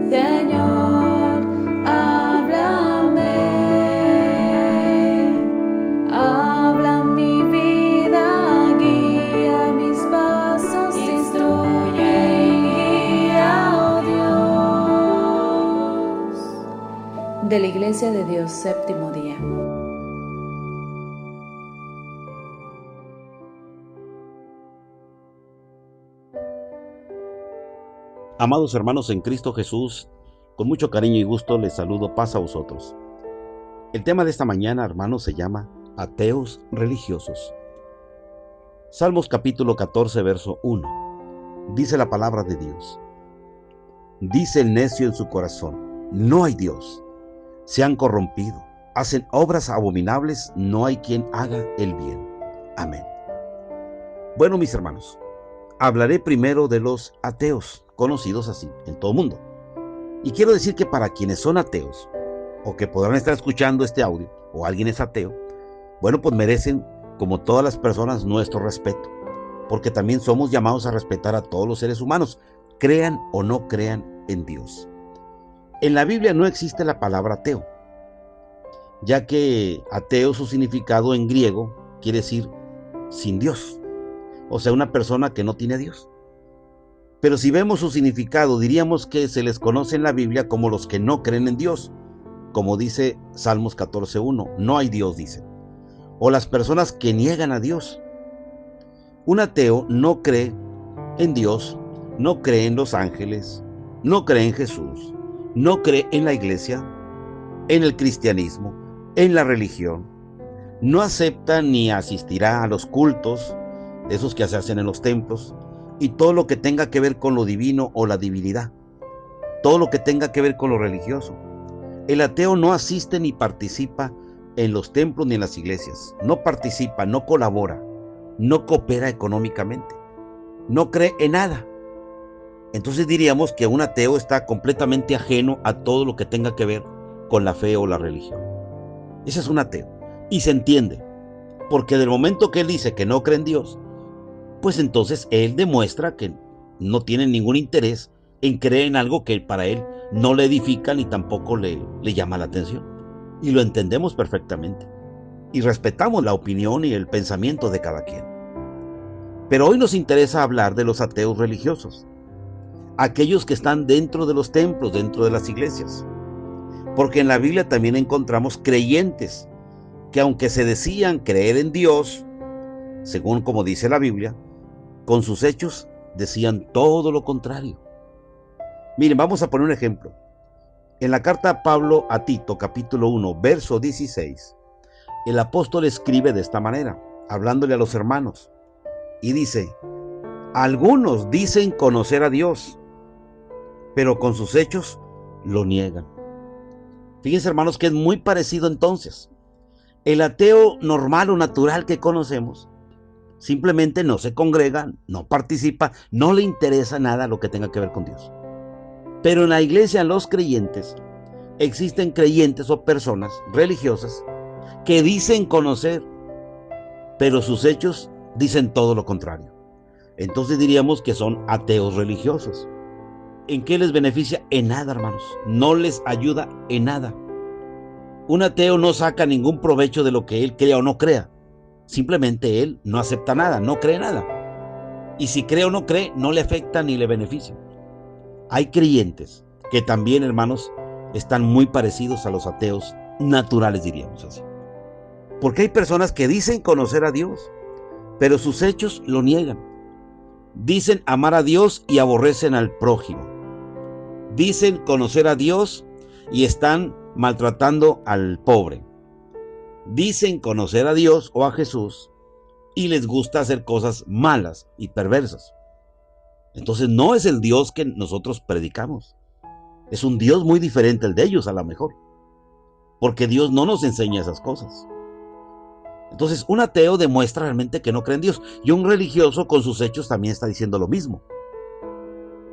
Señor, háblame. Habla mi vida, guía mis pasos, instruye y guía, oh Dios. De la Iglesia de Dios, séptimo día. Amados hermanos en Cristo Jesús, con mucho cariño y gusto les saludo, paz a vosotros. El tema de esta mañana, hermanos, se llama Ateos religiosos. Salmos capítulo 14, verso 1. Dice la palabra de Dios: dice el necio en su corazón, no hay Dios. Se han corrompido, hacen obras abominables, no hay quien haga el bien. Amén. Bueno, mis hermanos, hablaré primero de los ateos, conocidos así en todo el mundo. Y quiero decir que para quienes son ateos, o que podrán estar escuchando este audio, o alguien es ateo, bueno, pues merecen, como todas las personas, nuestro respeto, porque también somos llamados a respetar a todos los seres humanos, crean o no crean en Dios. En la Biblia no existe la palabra ateo, ya que ateo, su significado en griego, quiere decir sin Dios, o sea, una persona que no tiene a Dios. Pero si vemos su significado, diríamos que se les conoce en la Biblia como los que no creen en Dios, como dice Salmos 14:1, no hay Dios, dice. O las personas que niegan a Dios. Un ateo no cree en Dios, no cree en los ángeles, no cree en Jesús, no cree en la iglesia, en el cristianismo, en la religión. No acepta ni asistirá a los cultos, esos que se hacen en los templos, y todo lo que tenga que ver con lo divino o la divinidad, todo lo que tenga que ver con lo religioso. El ateo no asiste ni participa en los templos ni en las iglesias, no participa, no colabora, no coopera económicamente, no cree en nada. Entonces diríamos que un ateo está completamente ajeno a todo lo que tenga que ver con la fe o la religión. Ese es un ateo, y se entiende, porque del momento que él dice que no cree en Dios, pues entonces él demuestra que no tiene ningún interés en creer en algo que para él no le edifica ni tampoco le llama la atención. Y lo entendemos perfectamente. Y respetamos la opinión y el pensamiento de cada quien. Pero hoy nos interesa hablar de los ateos religiosos. Aquellos que están dentro de los templos, dentro de las iglesias. Porque en la Biblia también encontramos creyentes que, aunque se decían creer en Dios, según como dice la Biblia, con sus hechos decían todo lo contrario. Miren, vamos a poner un ejemplo. En la carta de Pablo a Tito, capítulo 1, verso 16, el apóstol escribe de esta manera, hablándole a los hermanos, y dice: algunos dicen conocer a Dios, pero con sus hechos lo niegan. Fíjense, hermanos, que es muy parecido entonces. El ateo normal o natural que conocemos simplemente no se congrega, no participa, no le interesa nada lo que tenga que ver con Dios. Pero en la iglesia, en los creyentes, existen creyentes o personas religiosas que dicen conocer, pero sus hechos dicen todo lo contrario. Entonces diríamos que son ateos religiosos. ¿En qué les beneficia? En nada, hermanos. No les ayuda en nada. Un ateo no saca ningún provecho de lo que él crea o no crea. Simplemente él no acepta nada, no cree nada. Y si cree o no cree, no le afecta ni le beneficia. Hay creyentes que también, hermanos, están muy parecidos a los ateos naturales, diríamos así. Porque hay personas que dicen conocer a Dios, pero sus hechos lo niegan. Dicen amar a Dios y aborrecen al prójimo. Dicen conocer a Dios y están maltratando al pobre. Dicen conocer a Dios o a Jesús y les gusta hacer cosas malas y perversas. Entonces no es el Dios que nosotros predicamos. Es un Dios muy diferente al de ellos, a lo mejor. Porque Dios no nos enseña esas cosas. Entonces un ateo demuestra realmente que no cree en Dios. Y un religioso con sus hechos también está diciendo lo mismo.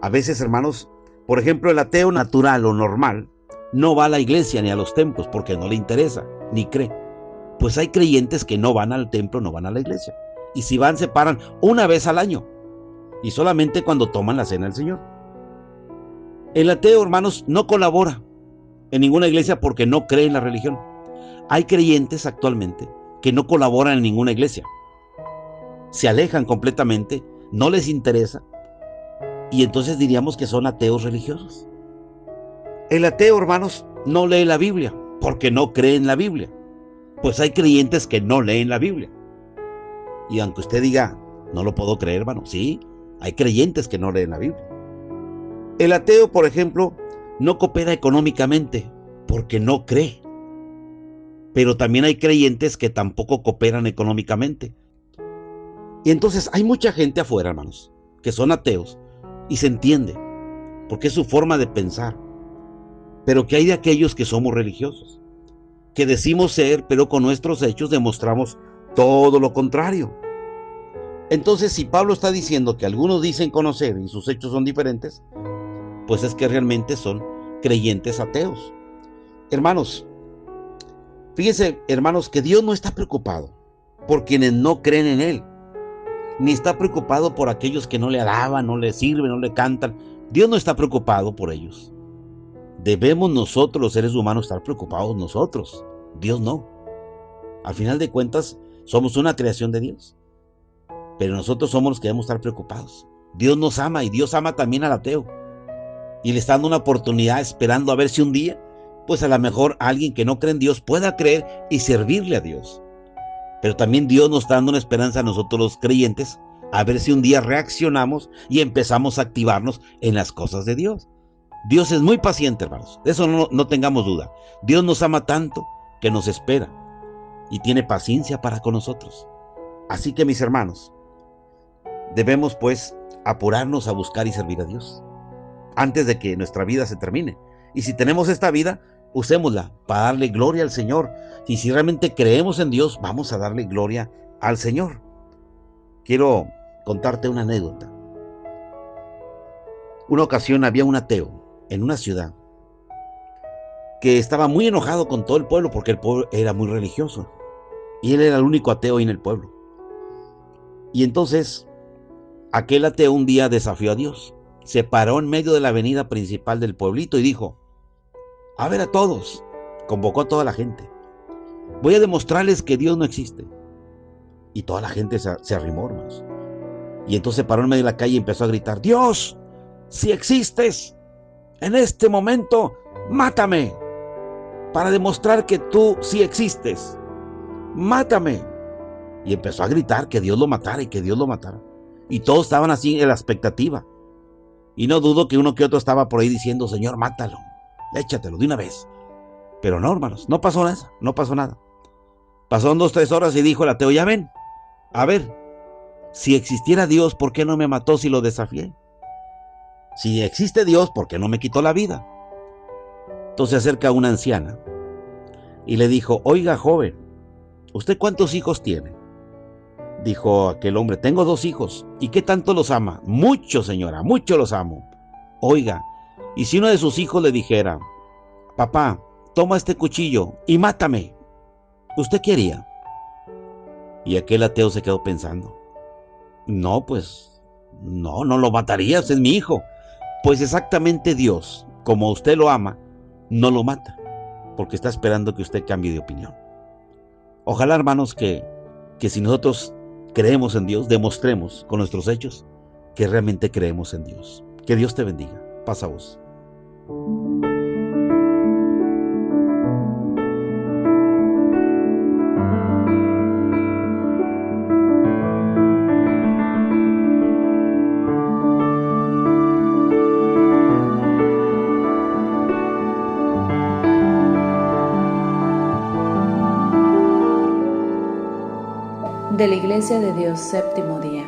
A veces, hermanos, por ejemplo, el ateo natural o normal no va a la iglesia ni a los templos porque no le interesa, ni cree. Pues hay creyentes que no van al templo, no van a la iglesia. Y si van, se paran una vez al año. y solamente cuando toman la cena del Señor. El ateo, hermanos, no colabora en ninguna iglesia porque no cree en la religión. Hay creyentes actualmente que no colaboran en ninguna iglesia. Se alejan completamente, no les interesa, y entonces diríamos que son ateos religiosos. El ateo, hermanos, no lee la Biblia porque no cree en la Biblia. Pues hay creyentes que no leen la Biblia. Y aunque usted diga, no lo puedo creer, hermano, sí, hay creyentes que no leen la Biblia. El ateo, por ejemplo, no coopera económicamente porque no cree. Pero también hay creyentes que tampoco cooperan económicamente. Y entonces hay mucha gente afuera, hermanos, que son ateos, y se entiende, porque es su forma de pensar. Pero que hay de aquellos que somos religiosos, que decimos ser, pero con nuestros hechos demostramos todo lo contrario. Entonces, si Pablo está diciendo que algunos dicen conocer y sus hechos son diferentes, pues es que realmente son creyentes ateos. Hermanos, fíjense, hermanos, que Dios no está preocupado por quienes no creen en Él, ni está preocupado por aquellos que no le alaban, no le sirven, no le cantan. Dios no está preocupado por ellos. Debemos nosotros, los seres humanos, estar preocupados nosotros. Dios no. Al final de cuentas, somos una creación de Dios. Pero nosotros somos los que debemos estar preocupados. Dios nos ama y Dios ama también al ateo. Y le está dando una oportunidad esperando a ver si un día, pues a lo mejor alguien que no cree en Dios pueda creer y servirle a Dios. Pero también Dios nos está dando una esperanza a nosotros los creyentes, a ver si un día reaccionamos y empezamos a activarnos en las cosas de Dios. Dios es muy paciente, hermanos. De eso no tengamos duda. Dios nos ama tanto que nos espera y tiene paciencia para con nosotros. Así que, mis hermanos, debemos pues apurarnos a buscar y servir a Dios antes de que nuestra vida se termine. Y si tenemos esta vida, usémosla para darle gloria al Señor. Y si realmente creemos en Dios, vamos a darle gloria al Señor. Quiero contarte una anécdota. Una ocasión había un ateo en una ciudad que estaba muy enojado con todo el pueblo porque el pueblo era muy religioso y él era el único ateo ahí en el pueblo. Y entonces aquel ateo un día desafió a Dios. Se paró en medio de la avenida principal del pueblito y dijo: a ver a todos, convocó a toda la gente, voy a demostrarles que Dios no existe. Y toda la gente se arrimó, hermanos. Y entonces se paró en medio de la calle y empezó a gritar: Dios, si existes, en este momento, mátame, para demostrar que tú sí existes. Mátame. Y empezó a gritar que Dios lo matara y que Dios lo matara. Y todos estaban así en la expectativa. Y no dudo que uno que otro estaba por ahí diciendo: Señor, mátalo, échatelo de una vez. Pero no, hermanos, no pasó nada, no pasó nada. Pasaron 2 o 3 horas y dijo el ateo: ya ven, a ver, si existiera Dios, ¿por qué no me mató si lo desafié? Si existe Dios, ¿por qué no me quitó la vida? Entonces se acerca una anciana y le dijo: oiga, joven, ¿usted cuántos hijos tiene? Dijo aquel hombre: tengo 2 hijos. ¿Y qué tanto los ama? Mucho, señora, mucho los amo. Oiga, ¿y si uno de sus hijos le dijera: papá, toma este cuchillo y mátame, ¿usted qué haría? Y aquel ateo se quedó pensando: no, pues, no lo mataría, usted es mi hijo. Pues exactamente Dios, como usted lo ama, no lo mata, porque está esperando que usted cambie de opinión. Ojalá, hermanos, que si nosotros creemos en Dios, demostremos con nuestros hechos que realmente creemos en Dios. Que Dios te bendiga. Pasa vos. De la Iglesia de Dios, séptimo día.